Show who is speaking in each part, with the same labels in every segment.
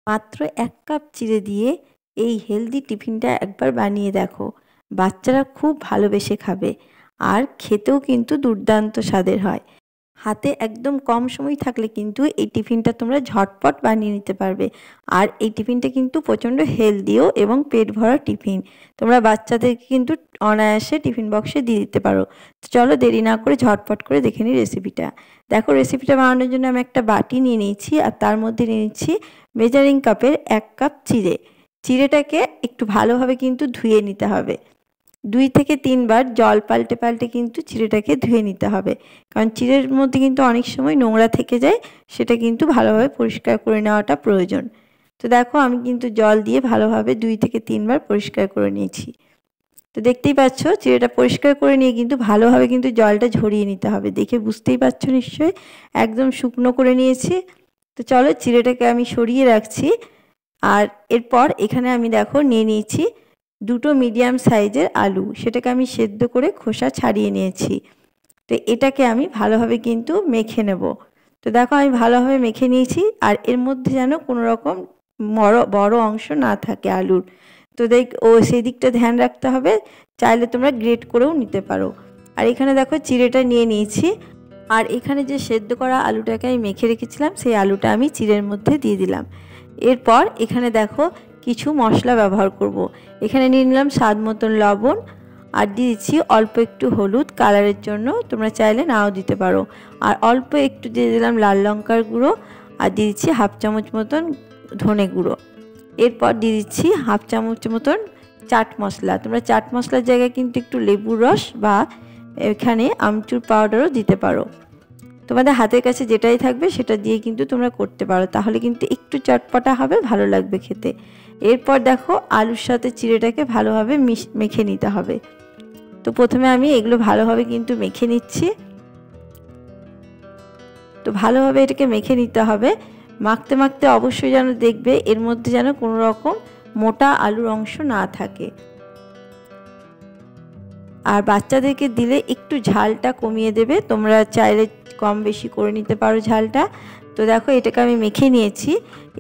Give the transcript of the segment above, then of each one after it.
Speaker 1: মাত্র 1 কাপ চিড়ে দিয়ে এই হেলদি টিফিনটা একবার বানিয়ে দেখো। বাচ্চারা খুব ভালোবেসে খাবে আর খেতেও কিন্তু দুর্দান্ত স্বাদের হয়। হাতে একদম কম সময় থাকলে কিন্তু এই টিফিনটা তোমরা ঝটপট বানিয়ে নিতে পারবে। আর এই টিফিনটা কিন্তু প্রচণ্ড হেলদিও এবং পেট ভরা টিফিন। তোমরা বাচ্চাদেরকে কিন্তু অনায়াসে টিফিন বক্সে দিয়ে দিতে পারো। তো চলো দেরি না করে ঝটপট করে দেখে নিই রেসিপিটা। দেখো রেসিপিটা বানানোর জন্য আমি একটা বাটি নিয়ে নিয়েছি আর তার মধ্যে নিয়ে নিচ্ছি মেজারিং কাপের 1 কাপ চিড়ে। চিড়েটাকে একটু ভালোভাবে কিন্তু ধুয়ে নিতে হবে। 2 থেকে 3 বার জল পাল্টে পাল্টে কিন্তু চিড়েটাকে ধুয়ে নিতে হবে, কারণ চিড়ের মধ্যে কিন্তু অনেক সময় নোংরা থেকে যায়, সেটা কিন্তু ভালোভাবে পরিষ্কার করে নেওয়াটা প্রয়োজন। তো দেখো আমি কিন্তু জল দিয়ে ভালোভাবে 2 থেকে 3 বার পরিষ্কার করে নিয়েছি। তো দেখতেই পাচ্ছ চিড়েটা পরিষ্কার করে নিয়ে কিন্তু ভালোভাবে কিন্তু জলটা ঝরিয়ে নিতে হবে। দেখে বুঝতেই পারছো নিশ্চয়ই একদম শুকনো করে নিয়েছি। তো চলো চিড়েটাকে আমি সরিয়ে রাখছি। আর এরপর এখানে আমি দেখো নিয়ে নিয়েছি 2টো মিডিয়াম সাইজের আলু, সেটাকে আমি সেদ্ধ করে খোসা ছাড়িয়ে নিয়েছি। তো এটাকে আমি ভালোভাবে কিন্তু মেখে নেব। তো দেখো আমি ভালোভাবে মেখে নিয়েছি আর এর মধ্যে যেন কোনো রকম বড় অংশ না থাকে আলুর। তো সেই দিকটা ধ্যান রাখতে হবে। চাইলে তোমরা গ্রেট করেও নিতে পারো। আর এখানে দেখো চিড়েটা নিয়ে নিয়েছি আর এখানে যে সেদ্ধ করা আলুটাকে আমি মেখে রেখেছিলাম সেই আলুটা আমি চিড়ের মধ্যে দিয়ে দিলাম। এরপর এখানে দেখো কিছু মশলা ব্যবহার করব। এখানে নিয়ে নিলাম স্বাদ মতন লবণ আর দিয়ে দিচ্ছি অল্প একটু হলুদ কালারের জন্য, তোমরা চাইলে নাও দিতে পারো। আর অল্প একটু দিয়ে দিলাম লাল লঙ্কার গুঁড়ো আর দিয়ে দিচ্ছি 1/2 চামচ মতন ধনে গুঁড়ো। এরপর দিয়ে দিচ্ছি 1/2 চামচ মতন চাট মশলা। তোমরা চাট মশলার জায়গায় কিন্তু একটু লেবুর রস বা এখানে আমচুর পাউডারও দিতে পারো। তোমাদের হাতের কাছে যেটাই থাকবে সেটা দিয়ে কিন্তু তোমরা করতে পারো, তাহলে কিন্তু একটু চটপটা হবে, ভালো লাগবে খেতে। এরপর দেখো আলুর সাথে চিড়েটাকে ভালোভাবে মেখে নিতে হবে। তো প্রথমে আমি এগুলো ভালোভাবে কিন্তু মেখে নিচ্ছি। তো ভালোভাবে এটাকে মেখে নিতে হবে। মাখতে মাখতে অবশ্যই যেন দেখবে এর মধ্যে যেন কোনো রকম মোটা আলুর অংশ না থাকে। আর বাচ্চাদেরকে দিলে একটু ঝালটা কমিয়ে দেবে, তোমরা চাইলে কম বেশি করে নিতে পারো ঝালটা। তো দেখো এটাকে আমি মেখে নিয়েছি।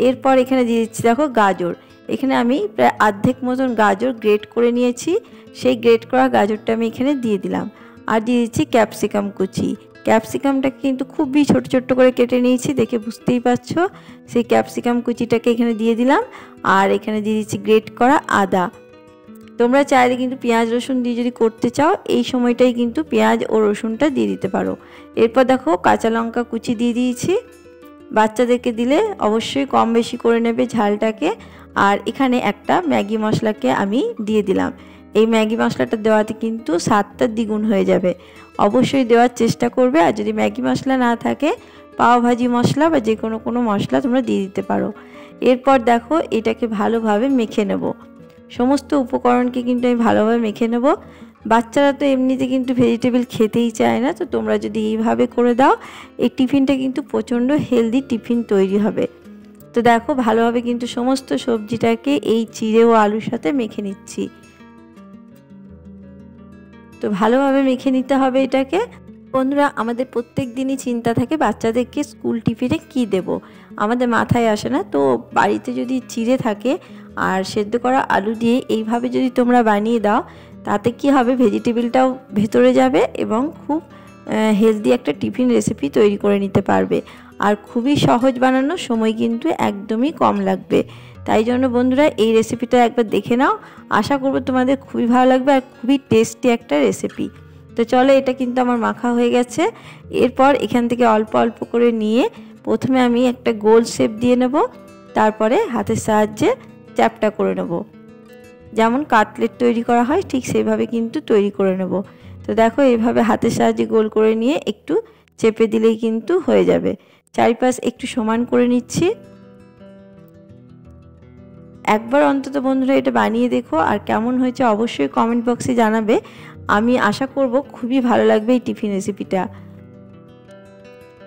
Speaker 1: এরপর এখানে দিয়ে দিচ্ছি দেখো গাজর। এখানে আমি প্রায় অর্ধেক মতন গাজর গ্রেট করে নিয়েছি, সেই গ্রেট করা গাজরটা আমি এখানে দিয়ে দিলাম। আর দিয়ে দিচ্ছি ক্যাপসিকাম কুচি। ক্যাপসিকামটাকে কিন্তু খুবই ছোট ছোট করে কেটে নিয়েছি, দেখে বুঝতেই পারছো। সেই ক্যাপসিকাম কুচিটাকে এখানে দিয়ে দিলাম। আর এখানে দিয়ে দিচ্ছি গ্রেট করা আদা। তোমরা চাইলে কিন্তু পেঁয়াজ রসুন দিয়ে যদি করতে চাও এই সময়টাই কিন্তু পেঁয়াজ ও রসুনটা দিয়ে দিতে পারো। এরপর দেখো কাঁচা লঙ্কা কুচি দিয়ে দিয়েছি। বাচ্চাদেরকে দিলে অবশ্যই কম বেশি করে নেবে ঝালটাকে। আর এখানে একটা ম্যাগি মশলাকে আমি দিয়ে দিলাম। এই ম্যাগি মশলাটা দেওয়াতে কিন্তু স্বাদটা দ্বিগুণ হয়ে যাবে, অবশ্যই দেওয়ার চেষ্টা করবে। আর যদি ম্যাগি মশলা না থাকে পাও ভাজি মশলা বা যে কোনো মশলা তোমরা দিয়ে দিতে পারো। এরপর দেখো এটাকে ভালোভাবে মেখে নেব। সমস্ত উপকরণকে কিন্তু আমি ভালোভাবে মেখে নেব। বাচ্চারা তো এমনিতে কিন্তু ভেজিটেবল খেতেই চায় না, তো তোমরা যদি এইভাবে করে দাও এই টিফিনটা কিন্তু প্রচণ্ড হেলদি টিফিন তৈরি হবে। তো দেখো ভালোভাবে কিন্তু সমস্ত সবজিটাকে এই চিড়ে ও আলুর সাথে মেখে নিচ্ছি। তো ভালোভাবে মেখে নিতে হবে এটাকে। বন্ধুরা আমাদের প্রত্যেক দিনই চিন্তা থাকে বাচ্চাদেরকে স্কুল টিফিনে কি দেব, আমাদের মাথায় আসে না। তো বাড়িতে যদি চিড়ে থাকে আর সেদ্ধ করা আলু দিয়ে এইভাবে যদি তোমরা বানিয়ে দাও তাতে কি হবে, ভেজিটেবলটাও ভেতরে যাবে এবং খুব হেলদি একটা টিফিন রেসিপি তৈরি করে নিতে পারবে। আর খুবই সহজ বানানো, সময় কিন্তু একদমই কম লাগবে। তাই জন্য বন্ধুরা এই রেসিপিটা একবার দেখে নাও, আশা করব তোমাদের খুবই ভালো লাগবে আর খুবই টেস্টি একটা রেসিপি। তো চলো এটা কিন্তু আমার মাখা হয়ে গেছে। এরপর এখান থেকে অল্প অল্প করে নিয়ে প্রথমে আমি একটা গোল শেপ দিয়ে নেব, তারপরে হাতের সাহায্যে চ্যাপটা করে নেব। যেমন কাটলেট তৈরি করা হয় ঠিক সেইভাবে কিন্তু তৈরি করে নেব। তো দেখো এইভাবে হাতের সাহায্যে গোল করে নিয়ে একটু চেপে দিলেই কিন্তু হয়ে যাবে। চারিপাশ একটু সমান করে নিচ্ছি। একবার অন্তত বন্ধুরা এটা বানিয়ে দেখো, আর কেমন হয়েছে অবশ্যই কমেন্ট বক্সে জানাবে। আমি আশা করব খুবই ভালো লাগবে এই টিফিন রেসিপিটা।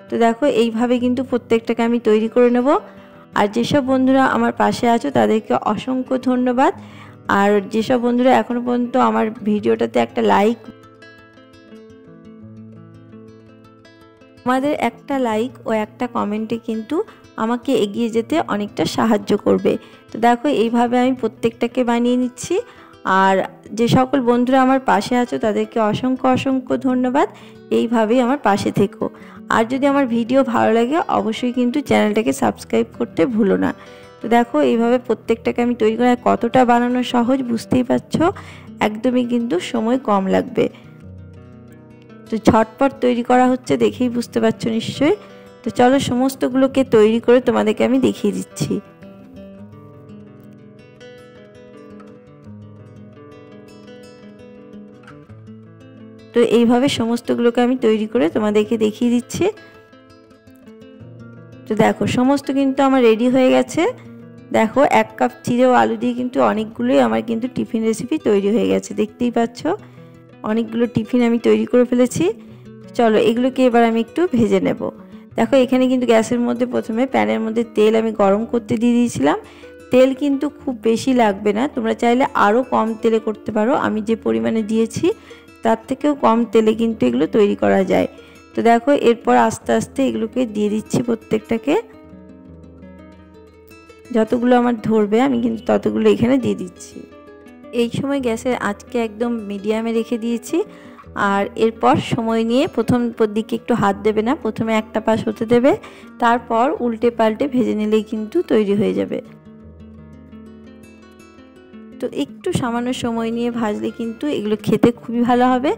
Speaker 1: তো দেখো এইভাবে কিন্তু প্রত্যেকটাকে আমি তৈরি করে নেব। আর যেসব বন্ধুরা আমার পাশে আছো তাদেরকে অসংখ্য ধন্যবাদ। আর যেসব বন্ধুরা এখনো পর্যন্ত আমার ভিডিওটাতে একটা লাইক, তোমাদের একটা লাইক ও একটা কমেন্টে কিন্তু আমাকে এগিয়ে যেতে অনেকটা সাহায্য করবে। তো দেখো এইভাবে আমি প্রত্যেকটাকে বানিয়ে নিচ্ছি। আর যে সকল বন্ধুরা আমার পাশে আছো তাদেরকে অসংখ্য অসংখ্য ধন্যবাদ। এইভাবেই আমার পাশে থেকো। আর যদি আমার ভিডিও ভালো লাগে অবশ্যই কিন্তু চ্যানেলটাকে সাবস্ক্রাইব করতে ভুলো না। তো দেখো এইভাবে প্রত্যেকটাকে আমি তৈরি করা কতটা বানানো সহজ বুঝতেই পারছো, একদমই কিন্তু সময় কম লাগবে। তো ঝটপট তৈরি করা হচ্ছে দেখেই বুঝতে পারছো নিশ্চয়ই। তো চলো সমস্তগুলোকে তৈরি করে তোমাদেরকে আমি দেখিয়ে দিচ্ছি। তো এইভাবে সমস্তগুলোকে আমি তৈরি করে তোমাদেরকে দেখিয়ে দিচ্ছি। তো দেখো সমস্ত কিন্তু আমার রেডি হয়ে গেছে। দেখো 1 কাপ চিড়ে ও আলু দিয়ে কিন্তু অনেকগুলোই আমার কিন্তু টিফিন রেসিপি তৈরি হয়ে গেছে, দেখতেই পাচ্ছ অনেকগুলো টিফিন আমি তৈরি করে ফেলেছি। চলো এগুলোকে এবার আমি একটু ভেজে নেব। দেখো এখানে কিন্তু গ্যাসের মধ্যে প্রথমে প্যানের মধ্যে তেল আমি গরম করতে দিয়ে দিয়েছিলাম। তেল কিন্তু খুব বেশি লাগবে না, তোমরা চাইলে আরও কম তেলে করতে পারো। আমি যে পরিমাণে দিয়েছি তার থেকেও কম তেলে কিন্তু এগুলো তৈরি করা যায়। তো দেখো এরপর আস্তে আস্তে এগুলোকে দিয়ে দিচ্ছি প্রত্যেকটাকে। যতগুলো আমার ধরবে আমি কিন্তু ততগুলো এখানে দিয়ে দিচ্ছি। এই সময় গ্যাসের আঁচকে একদম মিডিয়ামে রেখে দিয়েছি। আর এরপর সময় নিয়ে প্রথম দিকে একটু হাত দেবে না, প্রথমে একটা পাশ হতে দেবে, তারপর উল্টে পাল্টে ভেজে নিলেই কিন্তু তৈরি হয়ে যাবে। তো একটু সামান্য সময় নিয়ে ভাজলে কিন্তু এগুলো খেতে খুবই ভালো হবে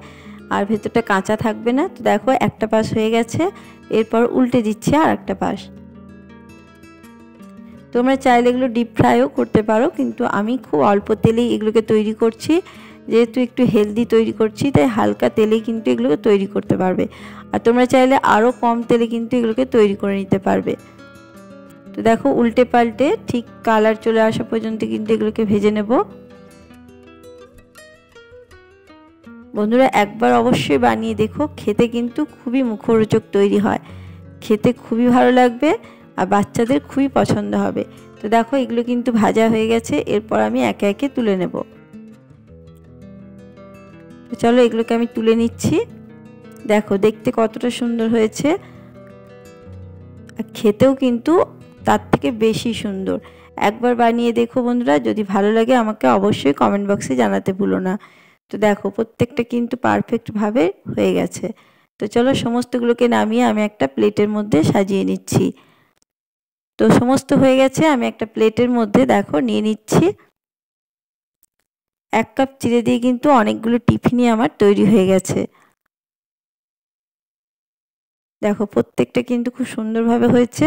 Speaker 1: আর ভেতরটা কাঁচা থাকবে না। তো দেখো একটা পাশ হয়ে গেছে, এরপর উল্টে দিচ্ছি আর একটা পাশ। তোমরা চাইলে এগুলো ডিপ ফ্রাইও করতে পারো, কিন্তু আমি খুব অল্প তেলেই এগুলোকে তৈরি করছি। যেহেতু একটু হেলদি তৈরি করছি তাই হালকা তেলেই কিন্তু এগুলোকে তৈরি করতে পারবে। আর তোমরা চাইলে আরও কম তেলে কিন্তু এগুলোকে তৈরি করে নিতে পারবে। তো দেখো উল্টে পাল্টে ঠিক কালার চলে আসা পর্যন্ত কিন্তু এগুলোকে ভেজে নেব। বন্ধুরা একবার অবশ্যই বানিয়ে দেখো, খেতে কিন্তু খুবই মুখরোচক তৈরি হয়, খেতে খুবই ভালো লাগবে আর বাচ্চাদের খুবই পছন্দ হবে। তো দেখো এগুলো কিন্তু ভাজা হয়ে গেছে, এরপর আমি একে একে তুলে নেব। তো চলো এগুলোকে আমি তুলে নিচ্ছি। দেখো দেখতে কতটা সুন্দর হয়েছে আর খেতেও কিন্তু তার থেকে বেশি সুন্দর। একবার বানিয়ে দেখো বন্ধুরা, যদি ভালো লাগে আমাকে অবশ্যই কমেন্ট বক্সে জানাতে ভুলো না। তো দেখো প্রত্যেকটা কিন্তু পারফেক্টভাবে হয়ে গেছে। তো চলো সমস্তগুলোকে নামিয়ে আমি একটা প্লেটের মধ্যে সাজিয়ে নিচ্ছি। তো সমস্ত হয়ে গেছে, আমি একটা প্লেটের মধ্যে দেখো নিয়ে নিচ্ছি। 1 কাপ চিড়ে দিয়ে কিন্তু অনেকগুলো টিফিনই আমার তৈরি হয়ে গেছে। দেখো প্রত্যেকটা কিন্তু খুব সুন্দরভাবে হয়েছে।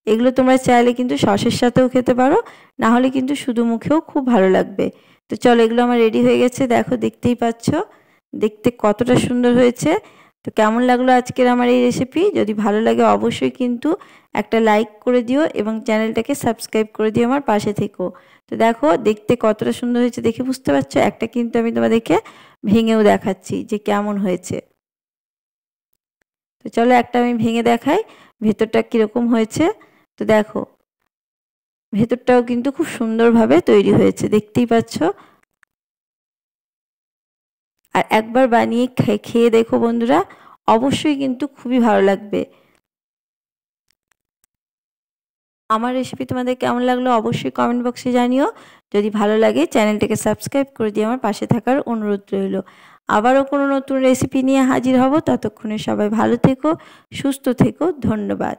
Speaker 1: এগুলো তোমরা চাইলে কিন্তু সসের সাথেও খেতে পারো, না হলে কিন্তু শুধু মুখেও খুব ভালো লাগবে। তো চলো এগুলো আমার রেডি হয়ে গেছে, দেখো দেখতেই পাচ্ছ দেখতে কতটা সুন্দর হয়েছে। তো কেমন লাগলো আজকের আমার এই রেসিপি? যদি ভালো লাগে অবশ্যই কিন্তু একটা লাইক করে দিও এবং চ্যানেলটাকে সাবস্ক্রাইব করে দিও, আমার পাশে থেকো। তো দেখো দেখতে কতটা সুন্দর হয়েছে দেখে বুঝতে পারছো। একটা কিন্তু আমি তোমাদেরকে ভেঙেও দেখাচ্ছি যে কেমন হয়েছে। তো চলো একটা আমি ভেঙে দেখাই ভেতরটা কীরকম হয়েছে। তো দেখো ভেতরটাও কিন্তু খুব সুন্দরভাবে তৈরি হয়েছে, দেখতেই পাচ্ছ। আর একবার বানিয়ে খেয়ে দেখো বন্ধুরা, অবশ্যই কিন্তু খুবই ভালো লাগবে। আমার রেসিপি তোমাদের কেমন লাগলো অবশ্যই কমেন্ট বক্সে জানিও। যদি ভালো লাগে চ্যানেলটাকে সাবস্ক্রাইব করে দিয়ে আমার পাশে থাকার অনুরোধ রইল। আবারও কোনো নতুন রেসিপি নিয়ে হাজির হব, ততক্ষণে সবাই ভালো থেকো, সুস্থ থেকো, ধন্যবাদ।